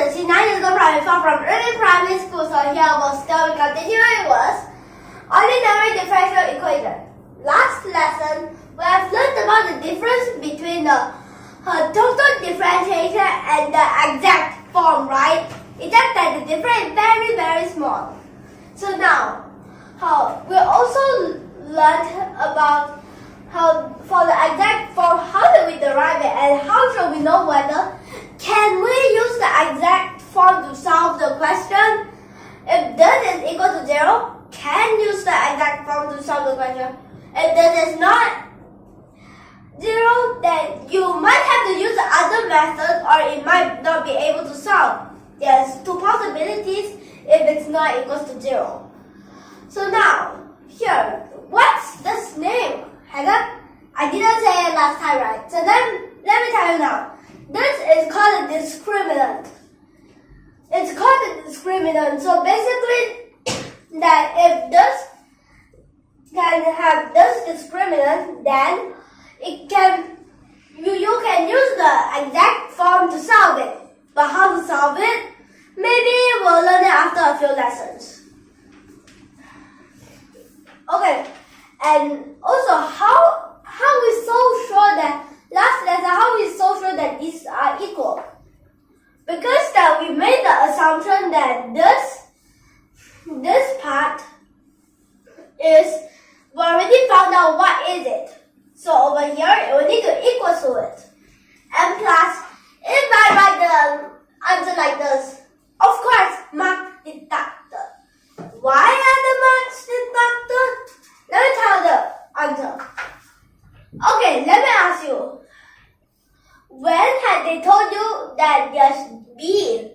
Chengxi, 9 years old, primary 4 from YUMIN Primary School. So here we'll still be continuing with ordinary differential equation. Last lesson, we have learned about the difference between the total differentiation and the exact form, right? It's just that the difference is very, very small. So now, we also learned about how for the exact form, how do we derive it, and how should we know whether can we use the exact form to solve the question? If this is equal to 0, can use the exact form to solve the question. If this is not 0, then you might have to use the other method, or it might not be able to solve. There's two possibilities if it's not equal to 0. So now, here, what's this name? Hannah? I didn't say it last time, right? So then, let me tell you now. This is called a discriminant. It's called a discriminant. So basically, that if this can have this discriminant, then it can you can use the exact form to solve it. But how to solve it? Maybe we'll learn it after a few lessons. Okay, and also how we so sure that last lesson how we so sure that these are equal? Because that we made the assumption that this part is we already found out what is it. So over here we need to equal to it. And plus, if I write the answer like this, of course, mark deducted. Why are the marks deducted? Let me tell the answer. Okay, let me ask you. When had they told you that there's B?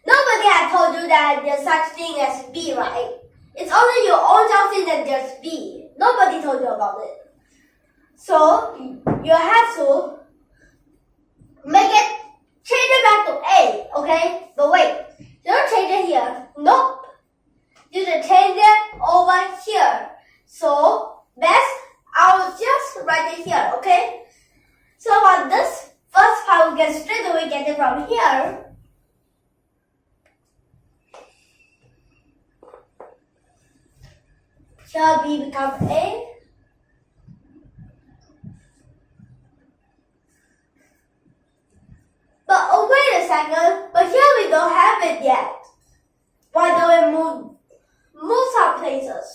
Nobody had told you that there's such thing as B, right? It's only your own self think that there's B. Nobody told you about it. So, you have to change it back to A, okay? But wait, you don't change it here. Nope. You should change it over here. So, best, I'll just write it here, okay? So on this first part, we can straight away get it from here. Here B becomes A. But oh wait a second, but here we don't have it yet. Why don't we move some places?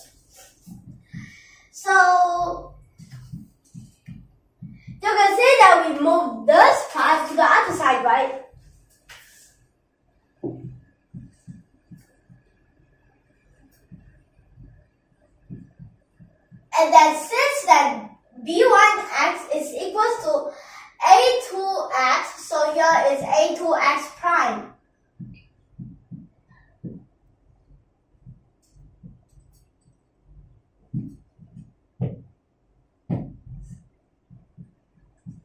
So you can say that we move this part to the other side, right? And then since that B1x is equal to A2x, so here is A2x prime.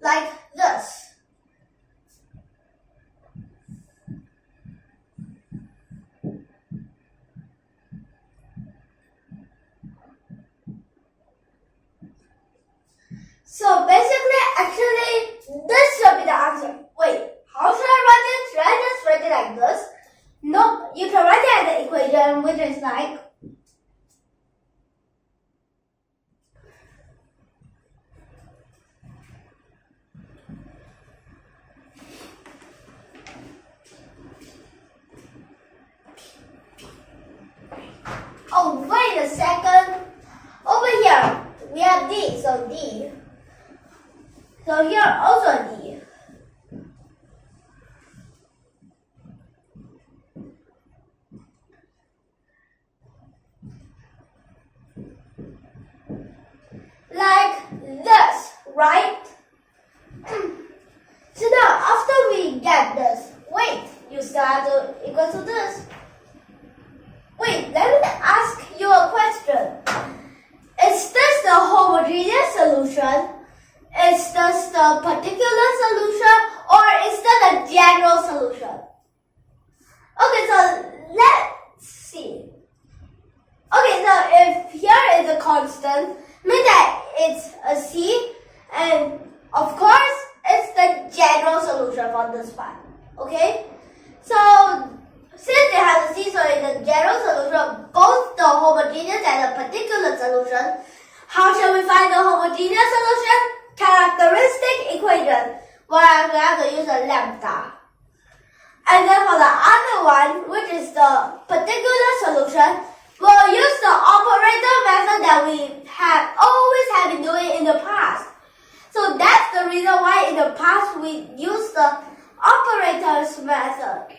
Like this. So basically, actually, this should be the answer. Wait, how should I write it? Should I just write it like this? Nope, you can write it as the equation, which is like oh, wait a second. Over here, we have D, so D. So here also D. Like this, right? So now, after we get this, wait, you still have to equal to this. Wait, let me ask you a question. Is this the homogeneous solution? Is this the particular solution? Or is that the general solution? Okay, so let's see. Okay, so if here is a constant, means that it's a C, and of course, it's the general solution for this part. Okay? So So since it has a C, so in the general solution, both the homogeneous and the particular solution, how shall we find the homogeneous solution? Characteristic equation, where we have to use a lambda. And then for the other one, which is the particular solution, we'll use the operator method that we have always been doing in the past. So that's the reason why in the past we use the operators method.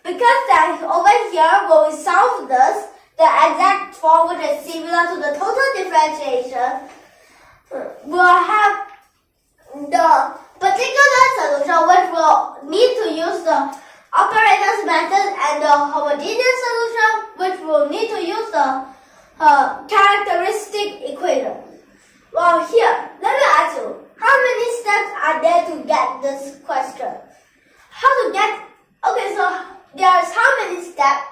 Because that over here, when we solve this, the exact form which is similar to the total differentiation, we'll have the particular solution which will need to use the operators method and the homogeneous solution which will need to use the characteristic equation. Well, here, let me ask you, how many steps are there to get this question? How to get, okay, so there's how many steps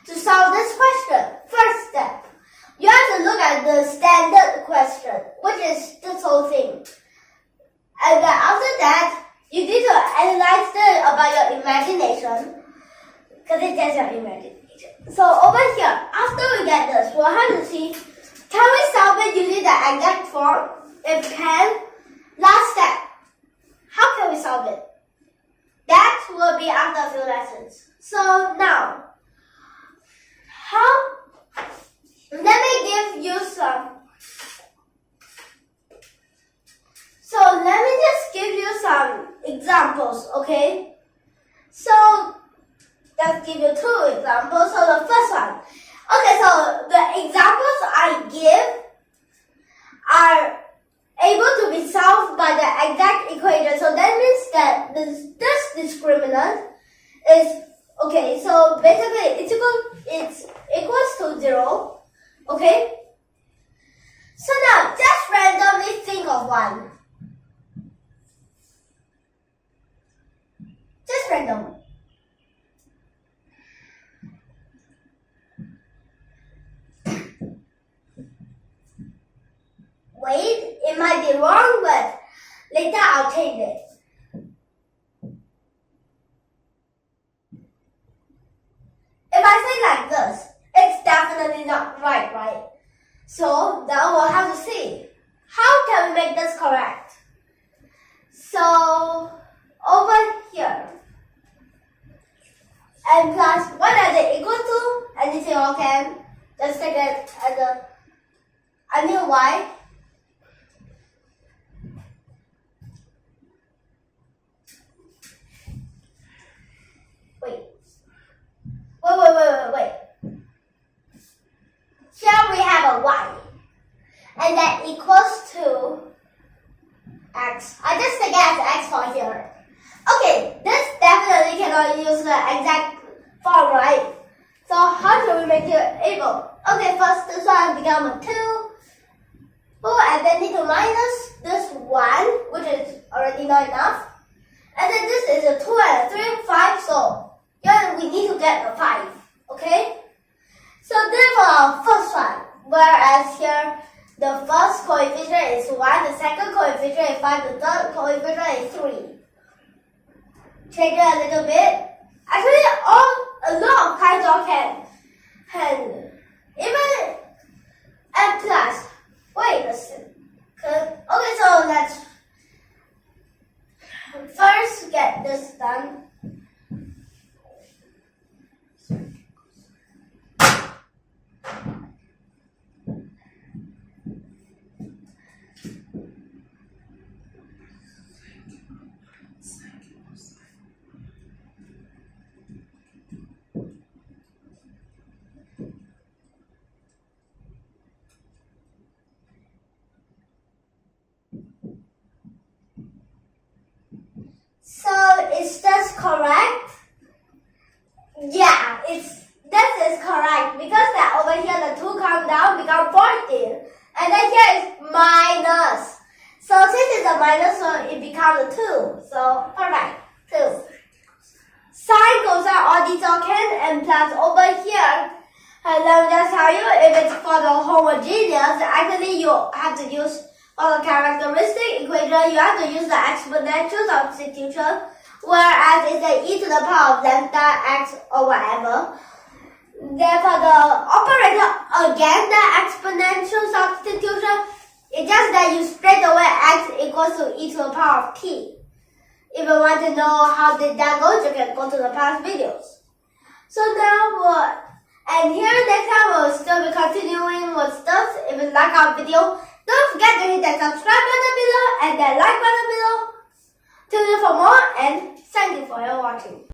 to solve this question? First step, you have to look at the standard question, which is this whole thing. And then after that, you need to analyze it about your imagination, because it's just your imagination. So over here, after we get this, we'll have to see, can we solve it using the exact form? If we can, last step, how can we solve it? That will be after a few lessons. So now, let me give you some. So let me just give you some examples, okay? So let's give you 2 examples. So the first one. Okay, so the examples I give are able to be solved by the exact equation. So that means that this discriminant is, okay, so basically it's equals to 0, okay? So now just randomly think of one. Just random. Wait, it might be wrong, but later I'll change it. If I say like this, it's definitely not right, right? So now we'll have to see, how can we make this correct? So over here, and plus, what does it equal to? Anything you can just take it as a new y. Wait. Here we have a y, and that equals to x. I just take it as x for here. Okay, this definitely cannot use the exact form, right? So how should we make it able? Okay, first this one become a 2. Oh, and then need to minus this 1, which is already not enough. And then this is a 2 and a 3, 5, so yeah, we need to get a 5, okay? So therefore our first one, whereas here the first coefficient is 1, the second coefficient is 5, the third coefficient is 3. Change it a little bit. Actually, a lot of kinds of can even and plus. Wait a second. Okay, so let's first get this done. So is this correct? Yeah, this is correct because that over here the 2 come down become 14 and then here is minus. So since it's a minus, so it becomes a 2. So perfect, 2. Sine, cosine, all these all can, and plus over here, and let me just tell you, if it's for the homogeneous, actually you have to use for the characteristic equation, you have to use the exponential substitution whereas it's the e to the power of lambda x or whatever. Therefore, the operator against the exponential substitution is just that you straight away x equals to e to the power of t. If you want to know how did that go, you can go to the past videos. So now, and here next time we'll still be continuing with stuff. If you like our video, don't forget to hit that subscribe button below and that like button below. Tune in for more, and thank you for your watching.